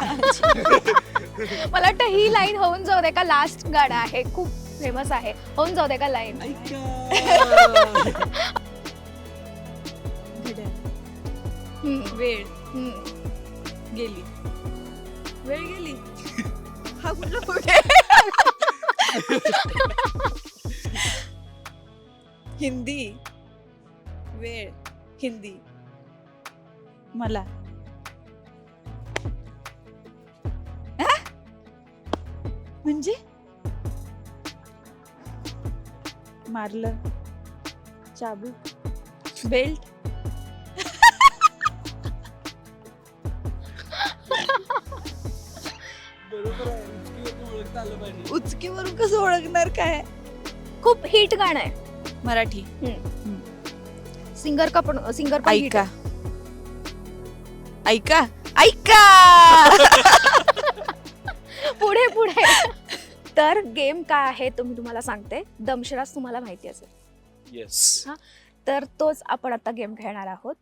मला वाटतं ही लाईन होऊन जाऊ दे का, लास्ट गाणं आहे खूप फेमस आहे, होऊन जाऊ दे का लाईन. वेळ गेली, वेळ गेली. हा कुठला पुढे हिंदी, वेळ हिंदी. मला म्हणजे मारलं, चाबूक, बेल्ट. उचकीवरून कसं ओळखणार काय. खूप हिट गाणं आहे. मराठी. सिंगर पण hit ऐका, आहे. ऐका, ऐका. पुढे पुढे. तर गेम काय आहे तो मी तुम्हाला सांगते. दमशराज तुम्हाला माहिती असेल. येस. तर तोच आपण आता गेम खेळणार आहोत.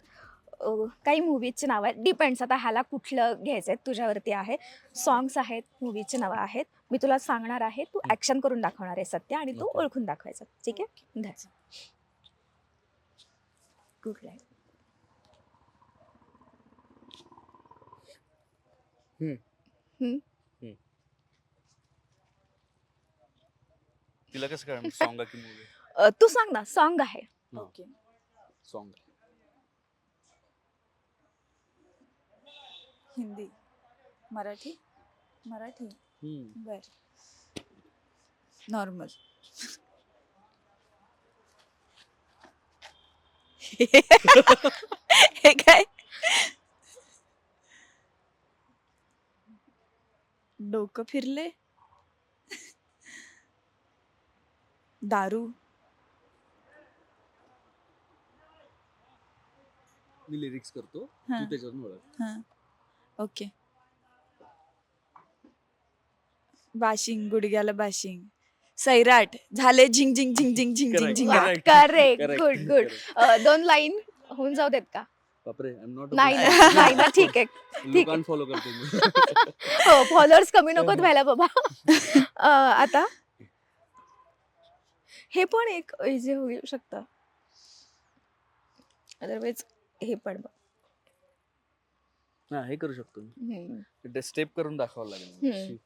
काही मूवीजची नावं आहेत, डिपेंड्स आता ह्याला कुठलं घ्यायचं आहे तुझ्यावरती आहे. सॉंग्स आहेत, मूवीची नावं आहेत. मी तुला सांगणार आहे, तू ऍक्शन करून दाखवणार आहे सत्य, आणि तू Okay. ओळखून दाखवायचं. ठीक आहे, धर. कुठलं आहे? तिला कसं काय सॉंग की मूवी? तू सांग ना, सॉन्ग आहे. ओके. सॉंग. हिंदी, मराठी, मराठी. बर, नॉर्मल. हे काय? डोकं फिरले, दारू, मी लिरिक्स करतो, हा. तू त्याच्यावरून ओळख. हा. ओके. बाशिंग, गुडघ्याला बाशिंग, सैराट, झाले झिंग झिंग झिंग झिंग झिंग झिंग Correct. झिंग. Correct. Correct, Correct. Good good. Correct. 2 line होऊन जाऊ देत का? बापरे, आय एम नॉट. नाही ना, नाही ना, ठीक आहे. ठीक आहे. लोकांना फॉलो करतो मी. हो, फॉलोअर्स कमी नकोत व्हायला बाबा. आता हे पण एक इझी होऊ शकतं. अदरवाईज हे पण बघ. हा, हे करू शकतो मी. हम्म. स्टेप करून दाखवावं लागेल. हम्म.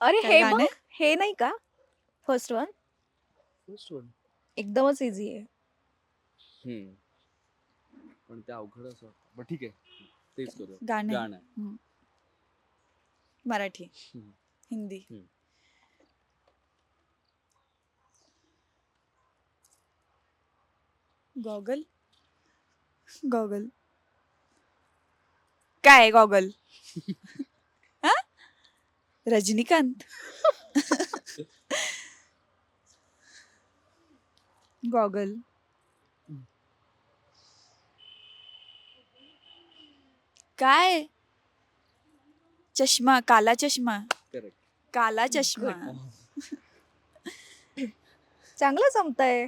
अरे काय हे गाणं बघ, आहे? हे नाही का फर्स्ट वन, फर्स्ट वन. एकदमच इझी आहे. पण ते अवघड असं वाटतं. पण ठीक आहे, तेच करू. गाणं आहे. गाणं आहे. हम्म. मराठी, हम्म. हिंदी. हम्म. Goggle, goggle. काय गॉगल? हा? रजनीकांत. गॉगल. काय? चष्मा, काला चष्मा, Correct. काला चष्मा. चांगलं जमतंय.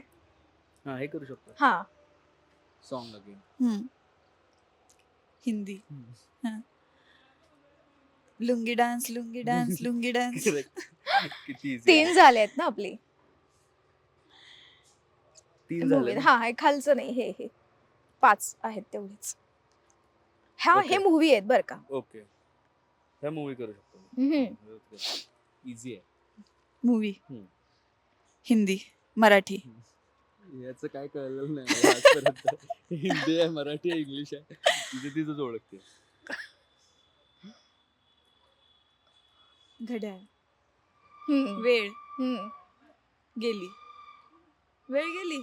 हा, हे करू शकतो. हा. Song again. हम्म. हिंदी. हा. Lungi dance, lungi dance, lungi dance. किती easy 3 आहे. झाले आहेत ना आपली 3 झाले मूवी. ना? हा, हे खालचं नाही, हे 5 आहेत तेवढीच. हा, हे Okay. मूवी आहेत बरं का. ओके, ह्या मूवी करू शकतो. इझी आहे. मूवी. हम्म. हिंदी, मराठी. याचं काय कळलेलं नाही मला आजपर्यंत. हिंदी आहे, मराठी आहे, इंग्लिश आहे, तिथंच ओळखते. घड्याळ, हम्म. वेळ हम्म. गेली, वेळ गेली.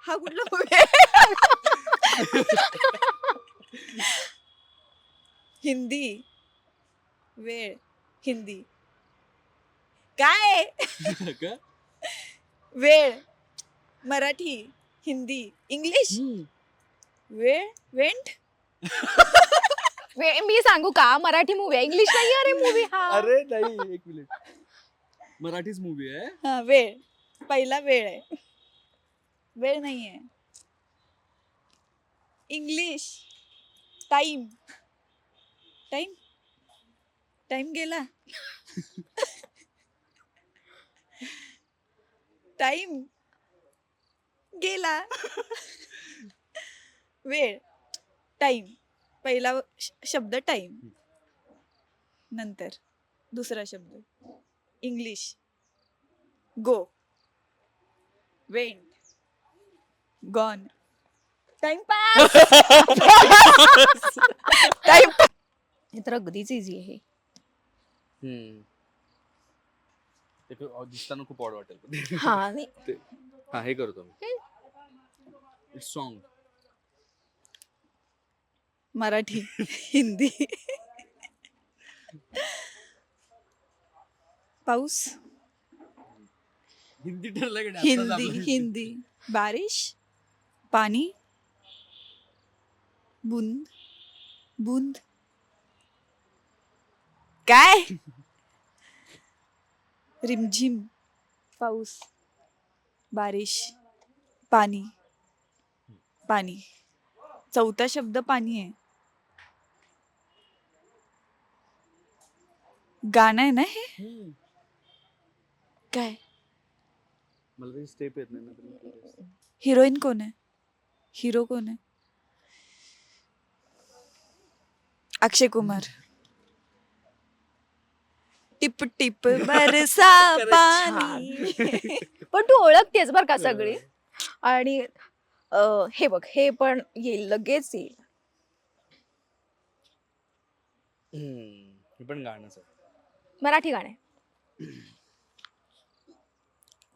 हा कुठला मूवी? हिंदी, वेळ हिंदी. काय? का? वेळ मराठी, हिंदी, इंग्लिश. वेळ, वेंट. मी सांगू का, मराठी मूवी आहे, इंग्लिश नाही अरे मूवी हा. अरे नाही, एक मिनिट. मराठीच मूवी आहे. हा, वेळ. पहिला वेळ आहे, वेळ नाहीये. English, time, time. टाइम गेला. टाइम गेला. वेळ. टाइम. पहिला शब्द टाइम. नंतर दुसरा शब्द इंग्लिश. गो. वेंट. गॉन. टाइमपास. टाइम. हे तर अगदीच इझी आहे. ते दिसताना खूप ऑड वाटेल. हा आणि हा हे करतो मी. It's song. मराठी. हिंदी. पाऊस. हिंदी ठरलं की हिंदी. हिंदी. बारिश. पाणी. बूंद. बूंद. काय. रिमझिम. पाऊस. बारिश. पाणी. पाणी. चौथा शब्द पाणी आहे. गाणं आहे ना हे. काय. मला तरी स्टेप येत नाही ना. हिरोईन कोण आहे. हिरो कोण आहे. अक्षय कुमार. टिप टिप बरसा पाणी. पण तू ओळखतेस बर का सगळी. आणि हे बघ हे पण येईल लगेच येईल. हे पण गाणंच आहे. मराठी गाणे.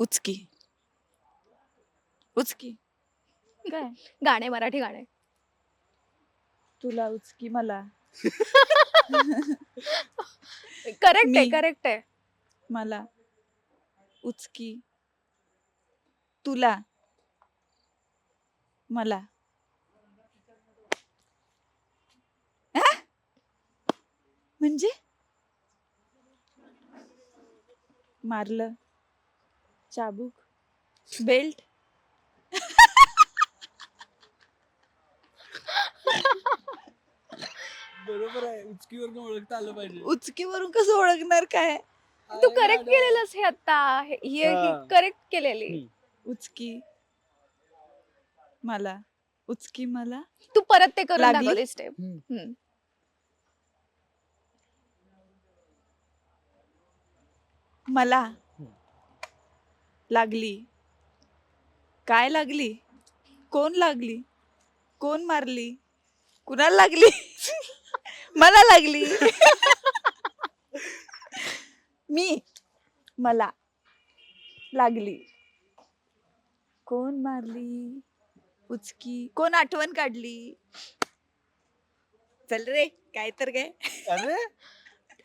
उचकी. उचकी. काय. गाणे मराठी गाणे. तुला उचकी मला. करेक्ट आहे मी. करेक्ट आहे. मला. उचकी. तुला. मला. म्हणजे मारलं. चाबूक. बेल्ट. बरोबर आहे. उचकीवरून ओळखता आलं पाहिजे. उचकीवरून कसं ओळखणार काय. तू करेक्ट केलेलंस हे आता. ही करेक्ट केलेली. उचकी. मला. उचकी मला. तू परत ते करून लागली? दाखवली स्टेप. मला. लागली. काय लागली. कोण लागली. कोण मारली. कुणाला लागली. मला लागली. मी. मला. लागली. कोण मारली. उचकी. कोण आठवण काढली. चल रे काय तर काय. अरे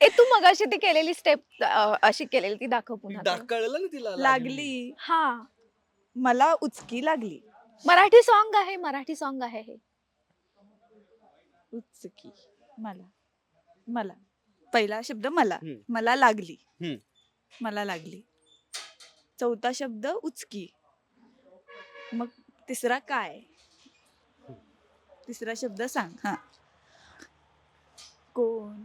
ए तू मगाशी ती केलेली स्टेप अशी केलेली ती दाखव पुन्हा. कळलं ना तिला. लागली. हा मला उचकी लागली. मराठी सॉन्ग आहे. मराठी सॉन्ग आहे हे. उचकी. मला. मला. पहिला शब्द मला. हम्म. मला लागली. हम्म. मला लागली. चौथा शब्द उचकी. मग तिसरा काय. तिसरा शब्द सांग. हा. कोण.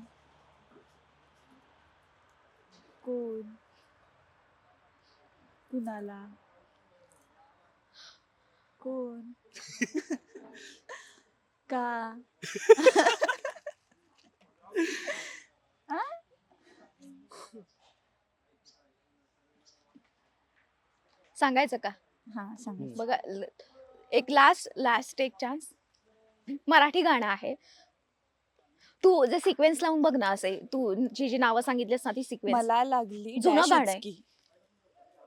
कोण. कुणाला. कोण. का. आ? सांगायचं का. हा सांग. बघा एक लास्ट एक चान्स. मराठी गाणं आहे. तू जे सिक्वेन्स लावून बघ ना असे. तू जी नावं सांगितलीस ना ती सिक्वेन्स. मला लागली. जुनं dash गाणं आहे. उचकी.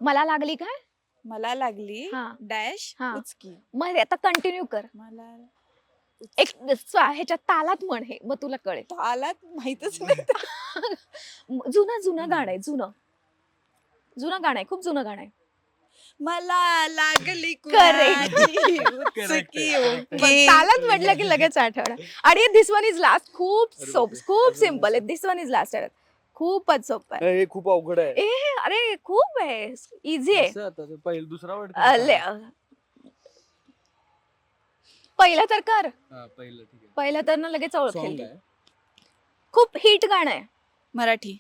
मला लागली काय. मला लागली. हा. डॅश हा. उचकी. मग आता कंटिन्यू कर. मला एक ह्याच्या तालात म्हण हे मग तुला कळेल. तालात माहितच नाही. जुनं गाणं आहे. जुनं गाणं आहे. खूप जुनं गाणं आहे. मला लागली Correct. कुणाची Correct. उचकी. मग ओके. तालात म्हटलं की लगेच आठवणार. आणि दिस वन इज लास्ट. खूप सिम्पल आहे. दिस वन इज लास्ट. खूपच सोपं आहे. हे खूप अवघड आहे. अरे खूप आहे. इझी आहे. असं आता ते दुसरा वर्ड. पहिलं तर कर. पहिलं ठीक आहे. पहिलं तर ना लगेच सॉन्ग ओळखेल. आहे. खूप हिट गाणं आहे. मराठी.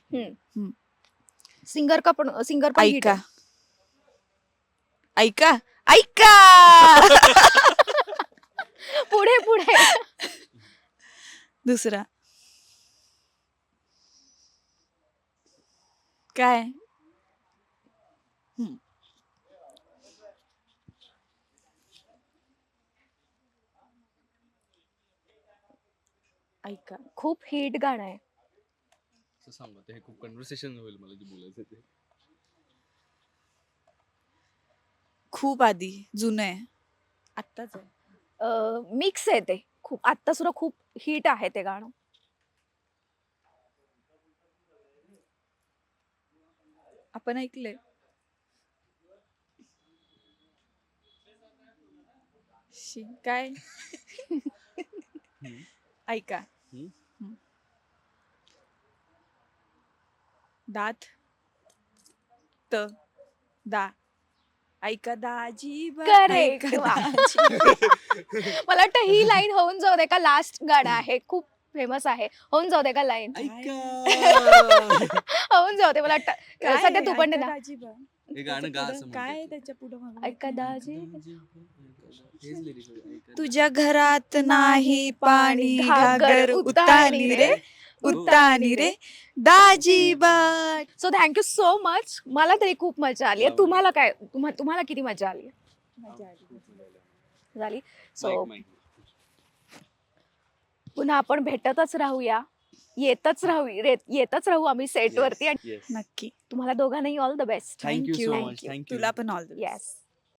सिंगर पण hit ऐका आहे. ऐका ऐका. पुढे पुढे दुसरा काय? ऐका. खूप हिट गाणं आहे. असं सांगू आता हे खूप कन्व्हर्सेशन होईल मला जे बोलायचं ते. खूप आधी जुनं आहे. आत्ताच आहे. मिक्स आहे ते खूप, आता सुद्धा खूप हिट आहे ते गाणं. आपण ऐकलंय. काय? ऐका. हम्म. दात त दा ऐका दाजी Correct. ऐका वा. दाजी. मला वाटतं ही लाईन होऊन जाऊ दे का लास्ट गाणं आहे, खूप फेमस आहे. होऊन जाऊ दे का लाईन, होऊन जाऊ दे. मला वाटतं काय सध्या तू पण ऐका दे ना. दाजी बा. हे गाणं गा असं काय म्हणतात. त्याच्या पुढे ऐका दाजी. हेच lyrics आहे, ऐका. तुझ्या घरात नाही पाणी घागर घागर उतानी रे उतानी रे दाजी बाट. So thank you so much. मला तरी खूप मजा आली. तुम्हाला काय, तुम्हाला किती मजा आली झाली? So Mic. पुन्हा आपण भेटतच राहूया, येतच राहू आम्ही सेटवरती. आणि Yes. नक्की. तुम्हाला दोघांनाही all the best. Thank you so Thank much. you. Thank you. तुला पण ऑल द येस.